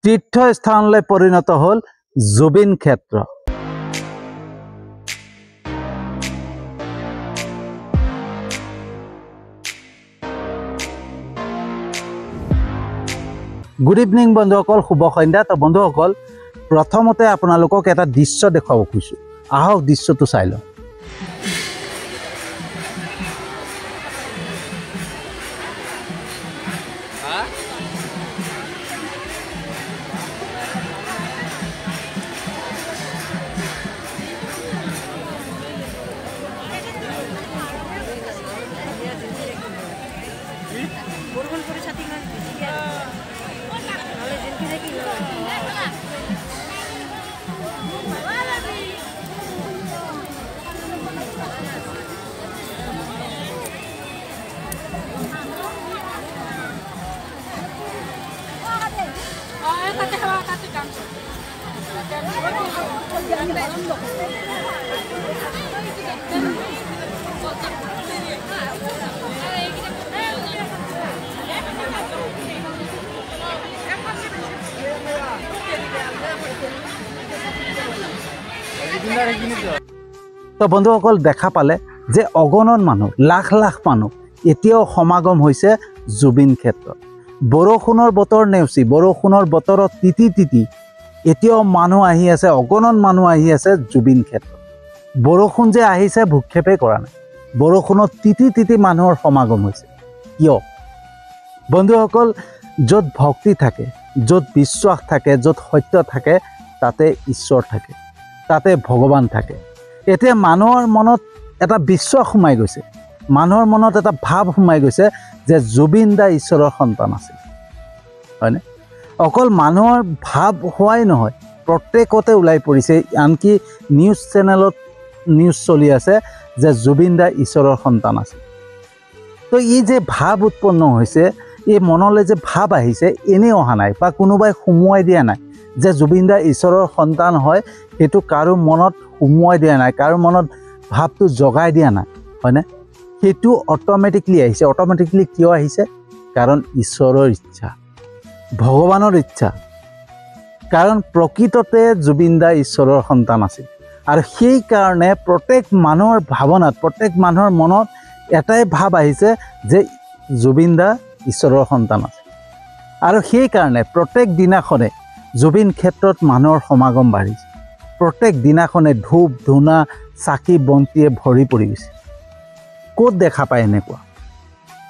তীৰ্থস্থানলৈ পৰিণত হ'ল জুবিন ক্ষেত্ৰ। গুড ইভিনিং বন্ধুসকল, শুভ সন্ধ্যা। তো বন্ধুসকল, প্ৰথমতে আপোনালোকক এটা দৃশ্য দেখুৱাব খুজিছোঁ। আহক দৃশ্যটো চাই লওঁ। তো বন্ধুসকল, দেখা পালে যে অগণন মানুহ, লাখ লাখ মানুহ এতিয়াও সমাগম হৈছে জুবিন ক্ষেত্ৰত। বৰষুণৰ বতৰ নেওচি, বৰষুণৰ বতৰত তিতি তিতি এতিয়াও মানুহ আহি আছে, অগণন মানুহ আহি আছে জুবিন ক্ষেত্ৰত। বৰষুণ যে আহিছে ভূক্ষেপে কৰা নাই, বৰষুণত তিতি তিতি মানুহৰ সমাগম হৈছে। কিয়? বন্ধুসকল, য'ত ভক্তি থাকে, য'ত বিশ্বাস থাকে, য'ত সত্য থাকে, তাতে ঈশ্বৰ থাকে, তাতে ভগৱান থাকে। এতিয়া মানুহৰ মনত এটা বিশ্বাস সোমাই গৈছে, মানুহৰ মনত এটা ভাৱ সোমাই গৈছে যে জুবিন দা ঈশ্বৰৰ সন্তান আছিল, হয়নে? অকল মানুহৰ ভাৱ হোৱাই নহয়, প্ৰত্যেকতে ওলাই পৰিছে। আনকি নিউজ চেনেলত নিউজ চলি আছে যে জুবিন দা ঈশ্বৰৰ সন্তান আছিল। তো ই যে ভাৱ উৎপন্ন হৈছে, এই মনলৈ যে ভাৱ আহিছে, এনেই অহা নাই বা কোনোবাই সুমুৱাই দিয়া নাই যে জুবিন দা ঈশ্বৰৰ সন্তান হয়। সেইটো কাৰো মনত সুমুৱাই দিয়া নাই, কাৰো মনত ভাৱটো জগাই দিয়া নাই, হয়নে? সেইটো অট'মেটিকলি আহিছে। অট'মেটিকলি কিয় আহিছে? কাৰণ ঈশ্বৰৰ ইচ্ছা, ভগৱানৰ ইচ্ছা। কাৰণ প্ৰকৃততে জুবিন দা ঈশ্বৰৰ সন্তান আছিল। আৰু সেইকাৰণে প্ৰত্যেক মানুহৰ ভাৱনাত, প্ৰত্যেক মানুহৰ মনত এটাই ভাৱ আহিছে যে জুবিন দা ঈশ্বৰৰ সন্তান আছিল। আৰু সেইকাৰণে প্ৰত্যেক দিনাখনে জুবিন ক্ষেত্ৰত মানুহৰ সমাগম বাঢ়িছে। প্ৰত্যেক দিনাখনে ধূপ ধূনা চাকি বন্তিয়ে ভৰি পৰি গৈছে। ক'ত দেখা পায় এনেকুৱা?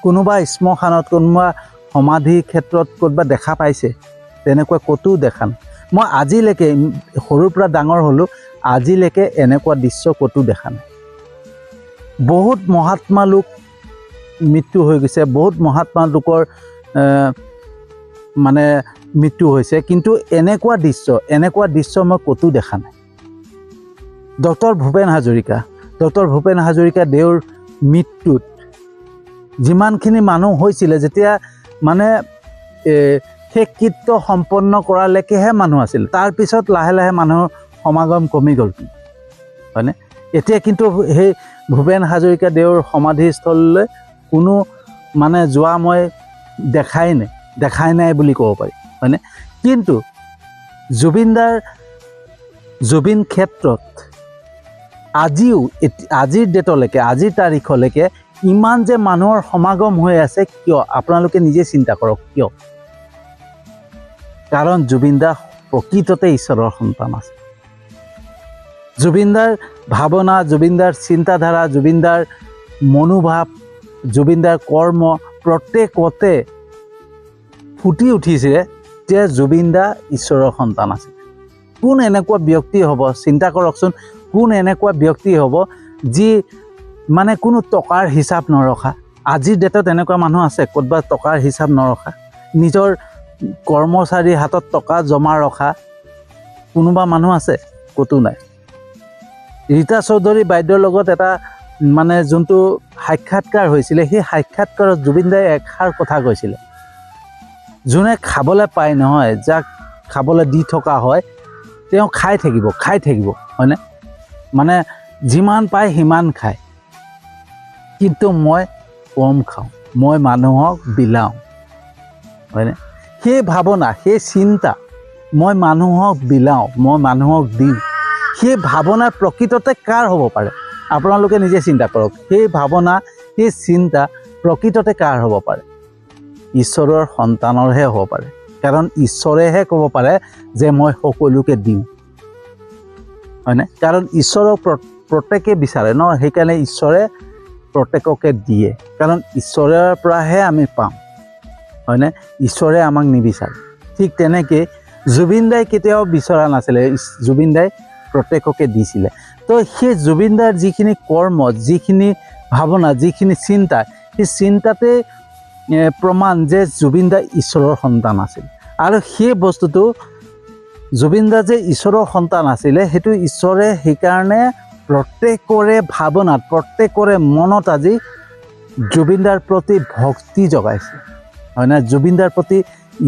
কোনোবা শ্মশানত, কোনোবা সমাধি ক্ষেত্ৰত ক'ৰবাত দেখা পাইছে? তেনেকুৱা ক'তো দেখা নাই। মই আজিলৈকে, সৰুৰ পৰা ডাঙৰ হ'লোঁ, আজিলৈকে এনেকুৱা দৃশ্য ক'তো দেখা নাই। বহুত মহাত্মা লোক মৃত্যু হৈ গৈছে, বহুত মহাত্মা লোকৰ মানে মৃত্যু হৈছে, কিন্তু এনেকুৱা দৃশ্য মই ক'তো দেখা নাই। ডক্টৰ ভূপেন হাজৰিকা দেউৰ মৃত্যুত যিমানখিনি মানুহ হৈছিলে, যেতিয়া মানে শেষকৃত্য সম্পন্ন কৰালৈকেহে মানুহ আছিল, তাৰপিছত লাহে লাহে মানুহৰ সমাগম কমি গ'ল, হয়নে? এতিয়া কিন্তু সেই ভূপেন হাজৰিকা দেউৰ সমাধিস্থললৈ কোনো মানে যোৱা মই দেখাই নাই বুলি ক'ব পাৰি, হয়নে? কিন্তু জুবিন ক্ষেত্ৰত আজিৰ ডেটলৈকে, আজিৰ তাৰিখলৈকে ইমান যে মানুহৰ সমাগম হৈ আছে, কিয়? আপোনালোকে নিজে চিন্তা কৰক, কিয়? কাৰণ জুবিন দা প্ৰকৃততে ঈশ্বৰৰ সন্তান আছে। জুবিন দাৰ ভাৱনা, জুবিন দাৰ চিন্তাধাৰা, জুবিন দাৰ মনোভাৱ, জুবিন দাৰ কৰ্ম প্ৰত্যেকতে ফুটি উঠিছে যে জুবিন দা ঈশ্বৰৰ সন্তান আছে। কোন এনেকুৱা ব্যক্তি হ'ব, চিন্তা কৰকচোন, কোন এনেকুৱা ব্যক্তি হ'ব যি মানে কোনো টকাৰ হিচাপ নৰখা? আজিৰ ডেটত এনেকুৱা মানুহ আছে ক'ৰবাত টকাৰ হিচাপ নৰখা, নিজৰ কৰ্মচাৰীৰ হাতত টকা জমা ৰখা কোনোবা মানুহ আছে? ক'তো নাই। ৰীতা চৌধুৰী বাইদেউৰ লগত এটা মানে যোনটো সাক্ষাৎকাৰ হৈছিলে, সেই সাক্ষাৎকাৰত জুবিন দাই এষাৰ কথা কৈছিলে, যোনে খাবলৈ পায় নহয়, যাক খাবলৈ দি থকা হয়, তেওঁ খাই থাকিব, হয়নে? মানে যিমান পায় সিমান খায়, কিন্তু মই কম খাওঁ, মই মানুহক বিলাওঁ, হয়নে? সেই ভাৱনা, সেই চিন্তা, মই মানুহক বিলাওঁ, মই মানুহক দিওঁ, সেই ভাৱনা প্ৰকৃততে কাৰ হ'ব পাৰে? আপোনালোকে নিজে চিন্তা কৰক। সেই ভাৱনা, সেই চিন্তা প্ৰকৃততে কাৰ হ'ব পাৰে? ঈশ্বৰৰ সন্তানৰহে হ'ব পাৰে। কাৰণ ঈশ্বৰেহে ক'ব পাৰে যে মই সকলোকে দিওঁ, হয়নে? কাৰণ ঈশ্বৰক প্ৰত্যেকে বিচাৰে ন, সেইকাৰণে ঈশ্বৰে প্ৰত্যেককে দিয়ে। কাৰণ ঈশ্বৰৰ পৰাহে আমি পাম, হয়নে? ঈশ্বৰে আমাক নিবিচাৰে। ঠিক তেনেকৈ জুবিন দাই কেতিয়াও বিচৰা নাছিলে, জুবিন দাই প্ৰত্যেককে দিছিলে। তো সেই জুবিন দাৰ যিখিনি কৰ্ম, যিখিনি ভাৱনা, যিখিনি চিন্তা, সেই চিন্তাতে প্ৰমাণ যে জুবিন দা ঈশ্বৰৰ সন্তান আছিল। আৰু সেই বস্তুটো জুবিন দা যে ঈশ্বৰৰ সন্তান আছিলে, সেইটো ঈশ্বৰে সেইকাৰণে প্ৰত্যেকৰে ভাৱনাত, প্ৰত্যেকৰে মনত আজি জুবিন দাৰ প্ৰতি ভক্তি জগাইছে, হয়নে? জুবিন দাৰ প্ৰতি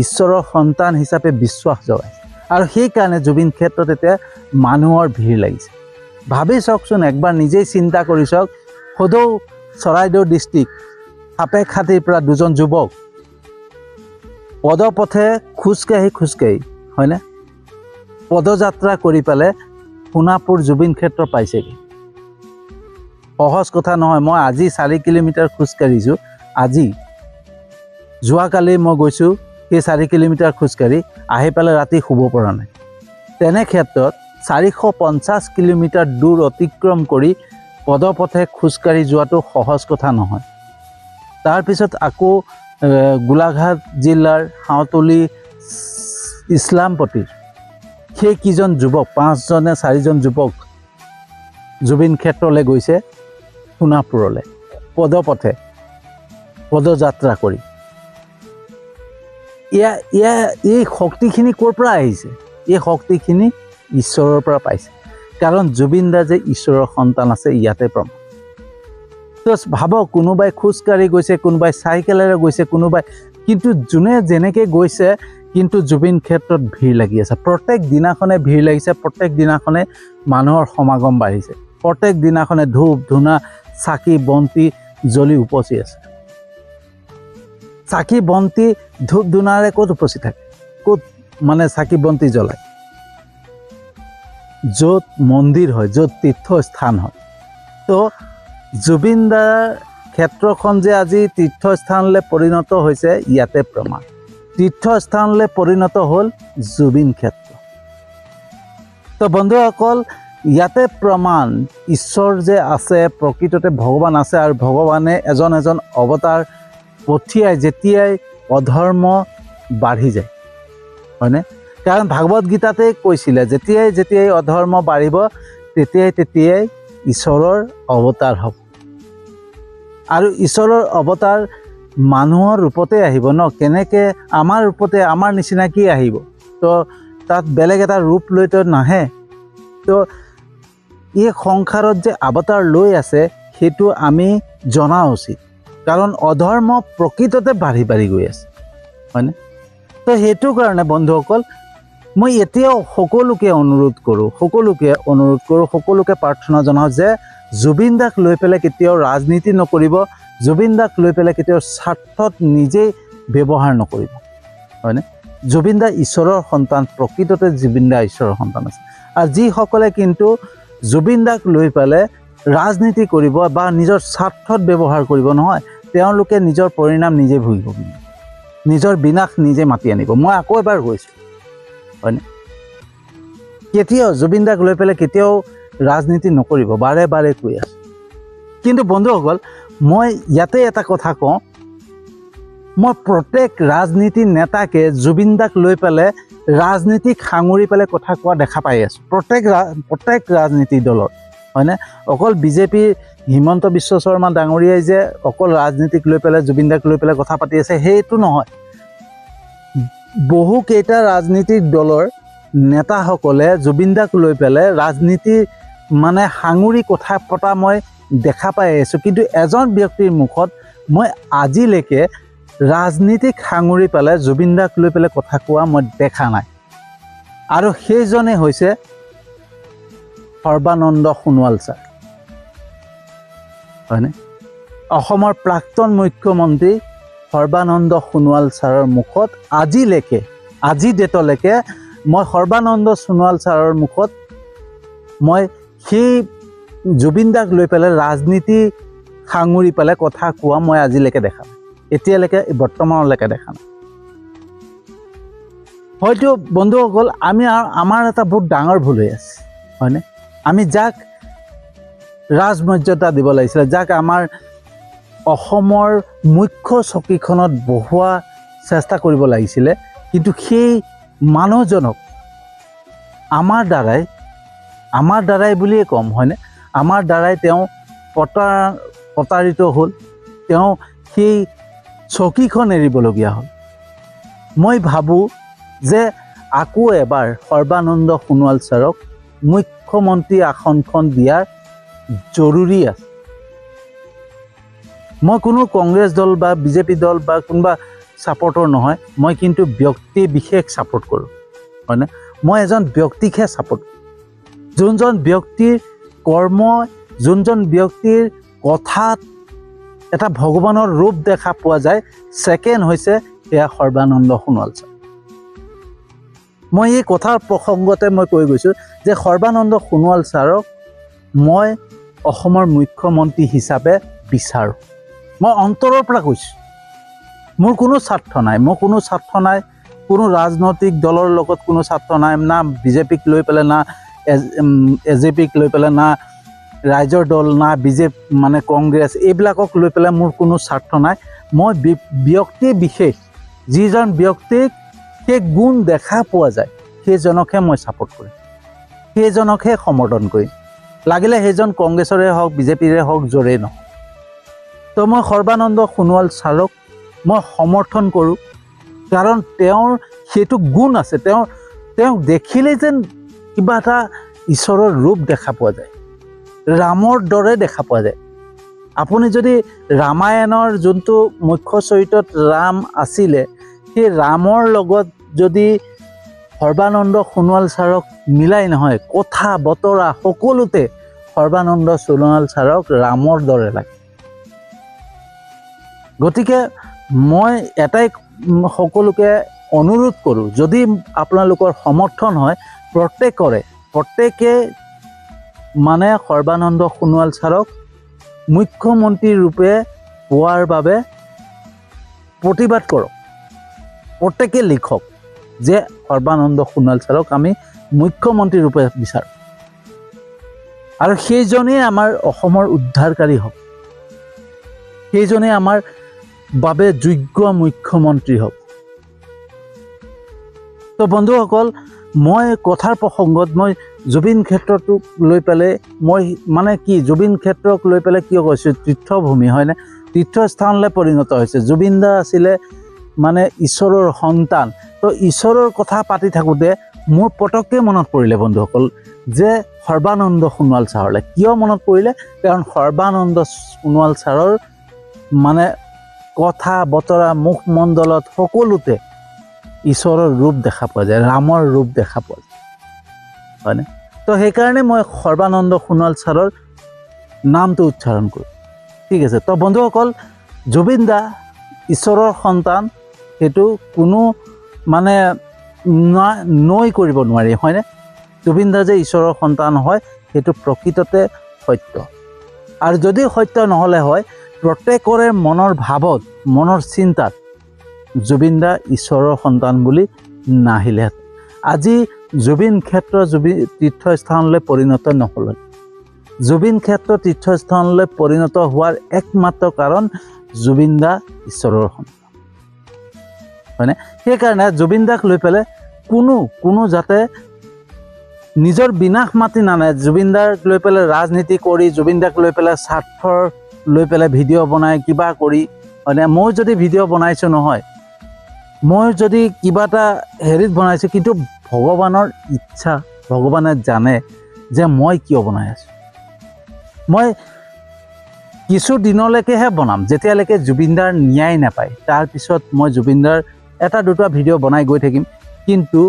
ঈশ্বৰৰ সন্তান হিচাপে বিশ্বাস জগাইছে। আৰু সেইকাৰণে জুবিন ক্ষেত্ৰত এতিয়া মানুহৰ ভিৰ লাগিছে। ভাবি চাওকচোন, একবাৰ নিজেই চিন্তা কৰি চাওক। সদৌ চৰাইদেউ ডিষ্ট্ৰিক্ট সাপেখাতিৰ পৰা দুজন যুৱক পদপথে খোজকাঢ়ি, হয়নে, পদযাত্ৰা কৰি পেলাই সোণাপুৰ জুবিন ক্ষেত্ৰ পাইছেগৈ। সহজ কথা নহয়। মই আজি 4 কিলোমিটাৰ খোজকাঢ়িছোঁ। আজি যোৱাকালি মই গৈছোঁ সেই 4 কিলোমিটাৰ খোজকাঢ়ি, আহি পেলাই ৰাতি শুব পৰা নাই। তেনে ক্ষেত্ৰত 450 কিলোমিটাৰ দূৰ অতিক্ৰম কৰি পদপথে খোজকাঢ়ি যোৱাটো সহজ কথা নহয়। তাৰপিছত আকৌ গোলাঘাট জিলাৰ হাঁহতলী ইছলামপট্টিৰ সেইকেইজন যুৱক, 5জন নে 4জন যুৱক জুবিন ক্ষেত্ৰলৈ গৈছে, সোণাপুৰলৈ পদপথে পদযাত্ৰা কৰি। এই শক্তিখিনি ক'ৰ পৰা আহিছে? এই শক্তিখিনি ঈশ্বৰৰ পৰা পাইছে। কাৰণ জুবিন দা যে ঈশ্বৰৰ সন্তান আছে, ইয়াতে প্ৰমাণ। তো ভাবক, কোনোবাই খোজকাঢ়ি গৈছে, কোনোবাই চাইকেলেৰে গৈছে, কোনোবাই, কিন্তু যোনে যেনেকৈ গৈছে, কিন্তু জুবিন ক্ষেত্ৰত ভিৰ লাগি আছে। প্ৰত্যেক দিনাখনে ভিৰ লাগিছে, প্ৰত্যেক দিনাখনে মানুহৰ সমাগম বাঢ়িছে, প্ৰত্যেক দিনাখনে ধূপ ধূনা চাকি বন্তি জ্বলি উপচি আছে। চাকি বন্তি ধূপ ধূনাৰে ক'ত উপচি থাকে? ক'ত মানে চাকি বন্তি জ্বলায়? য'ত মন্দিৰ হয়, য'ত তীৰ্থস্থান হয়। তো জুবিন দাৰ ক্ষেত্ৰখন যে আজি তীৰ্থস্থানলৈ পৰিণত হৈছে, ইয়াতে প্ৰমাণ। তীৰ্থস্থানলৈ পৰিণত হ'ল জুবিন ক্ষেত্ৰ। তো বন্ধুসকল, ইয়াতে প্ৰমাণ ঈশ্বৰ যে আছে, প্ৰকৃততে ভগৱান আছে। আৰু ভগৱানে এজন অৱতাৰ পঠিয়াই যেতিয়াই অধৰ্ম বাঢ়ি যায়, হয়নে? কাৰণ ভাগৱত গীতাতে কৈছিলে, যেতিয়াই অধৰ্ম বাঢ়িব, তেতিয়াই ঈশ্বৰৰ অৱতাৰ হ'ব। আৰু ঈশ্বৰৰ অৱতাৰ মানুহৰ ৰূপতে আহিব ন। কেনেকৈ আমাৰ ৰূপতে, আমাৰ নিচিনাকৈ আহিব? তো তাত বেলেগ এটা ৰূপ লৈতো নাহে। তো এই সংসাৰত যে অৱতাৰ লৈ আছে, সেইটো আমি জনা উচিত। কাৰণ অধৰ্ম প্ৰকৃততে বাঢ়ি গৈ আছে, হয়নে? তো সেইটো কাৰণে বন্ধুসকল, মই এতিয়াও সকলোকে অনুৰোধ কৰোঁ, সকলোকে প্ৰাৰ্থনা জনাওঁ যে জুবিন দাক লৈ পেলাই কেতিয়াও ৰাজনীতি নকৰিব, জুবিন দাক লৈ পেলাই কেতিয়াও স্বাৰ্থত নিজেই ব্যৱহাৰ নকৰিব, হয়নে? জুবিন দা ঈশ্বৰৰ সন্তান, প্ৰকৃততে জুবিন দা ঈশ্বৰৰ সন্তান আছে। আৰু যিসকলে কিন্তু জুবিন দাক লৈ পেলাই ৰাজনীতি কৰিব বা নিজৰ স্বাৰ্থত ব্যৱহাৰ কৰিব নহয়, তেওঁলোকে নিজৰ পৰিণাম নিজে ভুগিব, নিজৰ বিনাশ নিজে মাতি আনিব। মই আকৌ এবাৰ কৈছোঁ, হয়নে? কেতিয়াও জুবিন দাক লৈ পেলাই কেতিয়াও ৰাজনীতি নকৰিব, বাৰে কৈ আছোঁ। কিন্তু বন্ধুসকল, মই ইয়াতে এটা কথা কওঁ, মই প্ৰত্যেক ৰাজনীতি নেতাকে জুবিন দাক লৈ পেলাই ৰাজনীতিক সাঙুৰি পেলাই কথা কোৱা দেখা পাই আছোঁ, প্ৰত্যেক ৰাজনীতি দলৰ, হয়নে? অকল বিজেপিৰ হিমন্ত বিশ্ব শৰ্মা ডাঙৰীয়াই যে অকল ৰাজনীতিক লৈ পেলাই, জুবিন দাক লৈ পেলাই কথা পাতি আছে, সেইটো নহয়। বহুকেইটা ৰাজনীতিক দলৰ নেতাসকলে জুবিন দাক লৈ পেলাই ৰাজনীতি মানে সাঙুৰি কথা পতা মই দেখা পাই আছোঁ। কিন্তু এজন ব্যক্তিৰ মুখত মই আজিলৈকে ৰাজনীতিক সাঙুৰি পেলাই জুবিন দাক লৈ পেলাই কথা কোৱা মই দেখা নাই। আৰু সেইজনে হৈছে সৰ্বানন্দ সোণোৱাল ছাৰ, হয়নে? অসমৰ প্ৰাক্তন মুখ্যমন্ত্ৰী সৰ্বানন্দ সোণোৱাল ছাৰৰ মুখত আজিৰ ডেটলৈকে মই সৰ্বানন্দ সোণোৱাল ছাৰৰ মুখত মই সেই জুবিন দাক লৈ পেলাই ৰাজনীতি সাঙুৰি পেলাই কথা কোৱা মই আজিলৈকে দেখা নাই, এতিয়ালৈকে বৰ্তমানলৈকে দেখা নাই। হয়তো বন্ধুসকল আমাৰ এটা বহুত ডাঙৰ ভুল হৈ আছে, হয়নে? আমি যাক ৰাজমৰ্যাদা দিব লাগিছিলে, যাক আমাৰ অসমৰ মুখ্য চকীখনত বহোৱা চেষ্টা কৰিব লাগিছিলে, কিন্তু সেই মানুহজনক আমাৰ দ্বাৰাই বুলিয়ে ক'ম, হয়নে? আমাৰ দ্বাৰাই তেওঁ প্ৰতাৰিত হ'ল, তেওঁ সেই চকীখন এৰিবলগীয়া হ'ল। মই ভাবোঁ যে আকৌ এবাৰ সৰ্বানন্দ সোণোৱাল ছাৰক মুখ্যমন্ত্ৰী আসনখন দিয়াৰ জৰুৰী আছে। মই কোনো কংগ্ৰেছ দল বা বিজেপি দল বা কোনোবা ছাপৰ্টাৰ নহয়, মই কিন্তু ব্যক্তি বিশেষ ছাপৰ্ট কৰোঁ, হয়নে? মই এজন ব্যক্তিকহে ছাপৰ্ট কৰোঁ, যোনজন ব্যক্তিৰ কৰ্ম, যোনজন ব্যক্তিৰ কথাত এটা ভগৱানৰ ৰূপ দেখা পোৱা যায়। ছেকেণ্ড হৈছে সেয়া সৰ্বানন্দ সোণোৱাল ছাৰ। মই এই কথাৰ প্ৰসংগতে মই কৈ গৈছোঁ যে সৰ্বানন্দ সোণোৱাল ছাৰক মই অসমৰ মুখ্যমন্ত্ৰী হিচাপে বিচাৰোঁ। মই অন্তৰৰ পৰা কৈছোঁ, মোৰ কোনো স্বাৰ্থ নাই, কোনো ৰাজনৈতিক দলৰ লগত কোনো স্বাৰ্থ নাই, না বিজেপিক লৈ পেলাই, না এজেপিক লৈ পেলাই, না ৰাইজৰ দল, না মানে কংগ্ৰেছ, এইবিলাকক লৈ পেলাই মোৰ কোনো স্বাৰ্থ নাই। মই ব্যক্তি বিশেষ, যিজন ব্যক্তিক সেই গুণ দেখা পোৱা যায় সেইজনকহে মই ছাপোৰ্ট কৰিম, সেইজনকহে সমৰ্থন কৰিম, লাগিলে সেইজন কংগ্ৰেছৰে হওক, বিজেপিৰে হওক, য'ৰেই নহওক। তো মই সৰ্বানন্দ সোণোৱাল ছাৰক মই সমৰ্থন কৰোঁ, কাৰণ তেওঁৰ সেইটো গুণ আছে। তেওঁক দেখিলেই যেন কিবা এটা ঈশ্বৰৰ ৰূপ দেখা পোৱা যায়, ৰামৰ দৰে দেখা পোৱা যায়। আপুনি যদি ৰামায়ণৰ যোনটো মুখ্য চৰিত্ৰত ৰাম আছিলে, সেই ৰামৰ লগত যদি সৰ্বানন্দ সোণোৱাল ছাৰক মিলাই নহয়, কথা বতৰা সকলোতে সৰ্বানন্দ সোণোৱাল ছাৰক ৰামৰ দৰে লাগে। গতিকে মই এটাই সকলোকে অনুৰোধ কৰোঁ, যদি আপোনালোকৰ সমৰ্থন হয়, প্ৰত্যেকে মানে সৰ্বানন্দ সোণোৱাল ছাৰক মুখ্যমন্ত্ৰী ৰূপে পোৱাৰ বাবে প্ৰতিবাদ কৰক। প্ৰত্যেকে লিখক যে সৰ্বানন্দ সোণোৱাল ছাৰক আমি মুখ্যমন্ত্ৰী ৰূপে বিচাৰোঁ, আৰু সেইজনেই আমাৰ অসমৰ উদ্ধাৰকাৰী হওক, সেইজনেই আমাৰ বাবে যোগ্য মুখ্যমন্ত্ৰী হওক। তো বন্ধুসকল, মই কথাৰ প্ৰসংগত মই জুবিন ক্ষেত্ৰটোক লৈ পেলাই মই মানে কি, জুবিন ক্ষেত্ৰক লৈ পেলাই কিয় কৈছোঁ, তীৰ্থভূমি হয়নে, তীৰ্থস্থানলৈ পৰিণত হৈছে। জুবিন দা আছিলে মানে ঈশ্বৰৰ সন্তান। তো ঈশ্বৰৰ কথা পাতি থাকোঁতে মোৰ পটককৈ মনত পৰিলে বন্ধুসকল যে সৰ্বানন্দ সোণোৱাল ছাৰলৈ। কিয় মনত পৰিলে? কাৰণ সৰ্বানন্দ সোণোৱাল ছাৰৰ মানে কথা বতৰা, মুখমণ্ডলত সকলোতে ঈশ্বৰৰ ৰূপ দেখা পোৱা যায়, ৰামৰ ৰূপ দেখা পোৱা যায়, হয়নে? তো সেইকাৰণে মই সৰ্বানন্দ সোণোৱাল ছাৰৰ নামটো উচ্চাৰণ কৰোঁ, ঠিক আছে? তো বন্ধুসকল, জুবিন দা ঈশ্বৰৰ সন্তান, সেইটো কোনো মানে নৈ কৰিব নোৱাৰি, হয়নে? জুবিন দা যে ঈশ্বৰৰ সন্তান হয়, সেইটো প্ৰকৃততে সত্য। আৰু যদি সত্য নহ'লে হয়, প্ৰত্যেকৰে মনৰ ভাৱত, মনৰ চিন্তাত জুবিন দা ঈশ্বৰৰ সন্তান বুলি নাহিলেহেঁতেন। আজি জুবিন ক্ষেত্ৰ তীৰ্থস্থানলৈ পৰিণত নহ'ল। জুবিন ক্ষেত্ৰ তীৰ্থস্থানলৈ পৰিণত হোৱাৰ একমাত্ৰ কাৰণ জুবিন দা ঈশ্বৰৰ সন্তান, হয়নে? সেইকাৰণে জুবিন দাক লৈ পেলাই কোনো যাতে নিজৰ বিনাশ মাতি নানে। জুবিন দাক লৈ পেলাই ৰাজনীতি কৰি, জুবিন দাক লৈ পেলাই স্বাৰ্থৰ লৈ পেলাই ভিডিঅ' বনাই কিবা কৰি, হয়নে? মই যদি ভিডিঅ' বনাইছোঁ নহয়, মই যদি কিবা এটা হেৰিত বনাইছোঁ, কিন্তু ভগৱানৰ ইচ্ছা, ভগৱানে জানে যে মই কিয় বনাই আছোঁ। মই কিছু দিনলৈকেহে বনাম, যেতিয়ালৈকে জুবিনদাৰ ন্যায় নাপায়। তাৰপিছত মই জুবিনদাৰ এটা দুটা ভিডিঅ' বনাই গৈ থাকিম, কিন্তু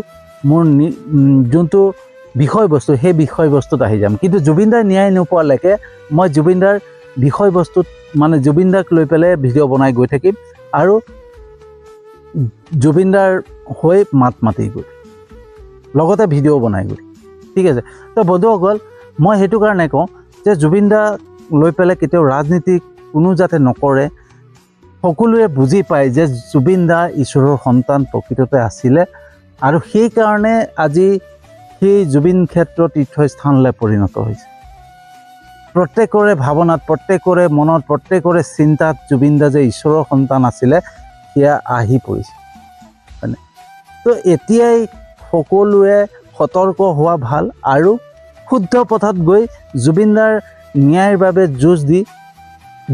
মোৰ যোনটো বিষয়বস্তু, সেই বিষয়বস্তুত আহি যাম। কিন্তু জুবিনদাৰ ন্যায় নোপোৱালৈকে মই জুবিনদাৰ বিষয়বস্তুত মানে জুবিনদাক লৈ পেলাই ভিডিঅ' বনাই গৈ থাকিম, আৰু জুবিনদাৰ হৈ মাত মাতি গৈ। লগতে ভিডিঅ' বনাই গ'ল ঠিক আছে তো বন্ধুসকল মই সেইটো কাৰণে কওঁ যে জুবিন দাক লৈ পেলাই কেতিয়াও ৰাজনীতি কোনো যাতে নকৰে সকলোৱে বুজি পায় যে জুবিন দা ঈশ্বৰৰ সন্তান প্ৰকৃততে আছিলে আৰু সেইকাৰণে আজি সেই জুবিন ক্ষেত্ৰ তীৰ্থস্থানলৈ পৰিণত হৈছে প্ৰত্যেকৰে ভাৱনাত প্ৰত্যেকৰে মনত প্ৰত্যেকৰে চিন্তাত জুবিন দা যে ঈশ্বৰৰ সন্তান আছিলে সেয়া আহি পৰিছে হয়নে তো এতিয়াই সকলোৱে সতৰ্ক হোৱা ভাল আৰু শুদ্ধ পথত গৈ জুবিন দাৰ ন্যায়ৰ বাবে যুঁজ দি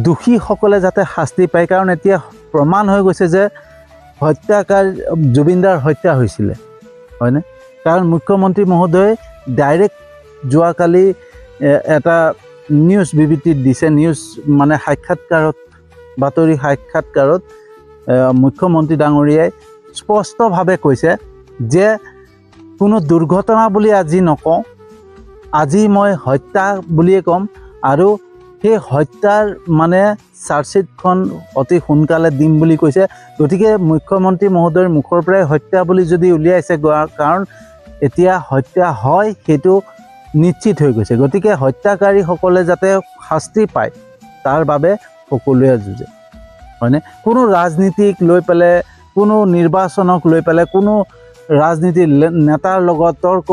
দোষীসকলে যাতে শাস্তি পায় কাৰণ এতিয়া প্ৰমাণ হৈ গৈছে যে হত্যাকাৰ জুবিন দাৰ হত্যা হৈছিলে হয়নে কাৰণ মুখ্যমন্ত্ৰী মহোদয়ে ডাইৰেক্ট যোৱাকালি এটা নিউজ বিবৃতিত দিছে নিউজ মানে সাক্ষাৎকাৰত বাতৰি সাক্ষাৎকাৰত মুখ্যমন্ত্ৰী ডাঙৰীয়াই স্পষ্টভাৱে কৈছে যে কোনো দুৰ্ঘটনা বুলি আজি নকওঁ আজি মই হত্যা বুলিয়ে ক'ম আৰু সেই হত্যাৰ মানে চাৰ্জশ্বিটখন অতি সোনকালে দিম বুলি কৈছে গতিকে মুখ্যমন্ত্ৰী মহোদয়ৰ মুখৰ পৰাই হত্যা বুলি যদি উলিয়াইছে কাৰণ এতিয়া হত্যা হয় সেইটো নিশ্চিত হৈ গৈছে গতিকে হত্যাকাৰীসকলে যাতে শাস্তি পায় তাৰ বাবে সকলোৱে যুঁজে হয়নে কোনো ৰাজনীতিক লৈ পেলাই কোনো নিৰ্বাচনক লৈ পেলাই কোনো ৰাজনীতিৰ নেতাৰ লগত তৰ্ক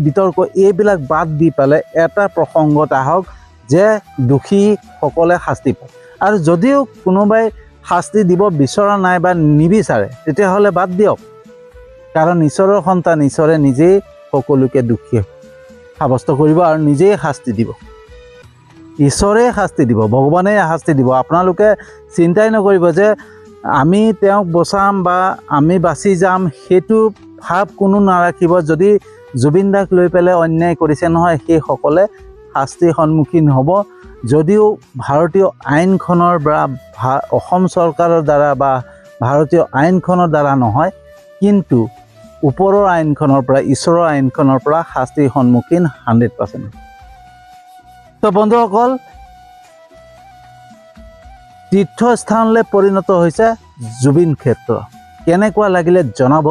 বিতৰ্ক এইবিলাক বাদ দি পেলাই এটা প্ৰসংগত আহক যে দোষীসকলে শাস্তি পায় আৰু যদিও কোনোবাই শাস্তি দিব বিচৰা নাই বা নিবিচাৰে তেতিয়াহ'লে বাদ দিয়ক কাৰণ ঈশ্বৰৰ সন্তান ঈশ্বৰে নিজেই সকলোকে দোষী সাব্যস্ত কৰিব আৰু নিজেই শাস্তি দিব ঈশ্বৰে শাস্তি দিব ভগৱানে শাস্তি দিব আপোনালোকে চিন্তাই নকৰিব যে আমি তেওঁক বচাম বা আমি বাচি যাম সেইটো ভাৱ কোনো নাৰাখিব যদি জুবিন দাক লৈ পেলাই অন্যায় কৰিছে নহয় সেইসকলে শাস্তিৰ সন্মুখীন হ'ব যদিও ভাৰতীয় আইনখনৰ বা অসম চৰকাৰৰ দ্বাৰা বা ভাৰতীয় আইনখনৰ দ্বাৰা নহয় কিন্তু ওপৰৰ আইনখনৰ পৰা ঈশ্বৰৰ আইনখনৰ পৰা শাস্তিৰ সন্মুখীন 100%। তো বন্ধুসকল তীৰ্থস্থানলৈ পৰিণত হৈছে জুবিন ক্ষেত্ৰ কেনেকুৱা লাগিলে জনাব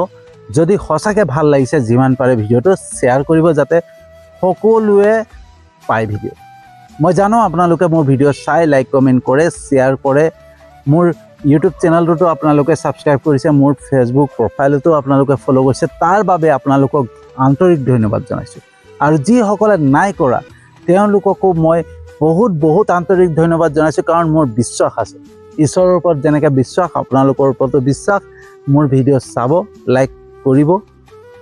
যদি সঁচাকৈ ভাল লাগিছে যিমান পাৰে ভিডিঅ'টো শ্বেয়াৰ কৰিব যাতে সকলোৱে পায় ভিডিঅ' মই জানো আপোনালোকে মোৰ ভিডিঅ' চাই লাইক কমেণ্ট কৰে শ্বেয়াৰ কৰে মোৰ ইউটিউব চেনেলটোতো আপোনালোকে ছাবস্ক্ৰাইব কৰিছে মোৰ ফেচবুক প্ৰফাইলতো আপোনালোকে ফ'ল' কৰিছে তাৰ বাবে আপোনালোকক আন্তৰিক ধন্যবাদ জনাইছোঁ আৰু যিসকলে নাই কৰা তেওঁলোককো মই বহুত আন্তৰিক ধন্যবাদ জনাইছোঁ কাৰণ মোৰ বিশ্বাস আছে ঈশ্বৰৰ ওপৰত যেনেকৈ বিশ্বাস আপোনালোকৰ ওপৰতো বিশ্বাস মোৰ ভিডিঅ' চাব লাইক কৰিব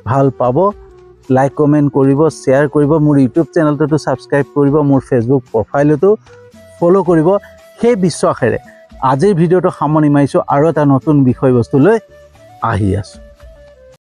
ভাল পাব লাইক কমেণ্ট কৰিব শ্বেয়াৰ কৰিব মোৰ ইউটিউব চেনেলটোতো ছাবস্ক্ৰাইব কৰিব মোৰ ফেচবুক প্ৰফাইলতো ফ'ল' কৰিব সেই বিশ্বাসেৰে আজিৰ ভিডিঅ'টো সামৰণি মাৰিছোঁ আৰু এটা নতুন বিষয়বস্তু লৈ আহি আছোঁ।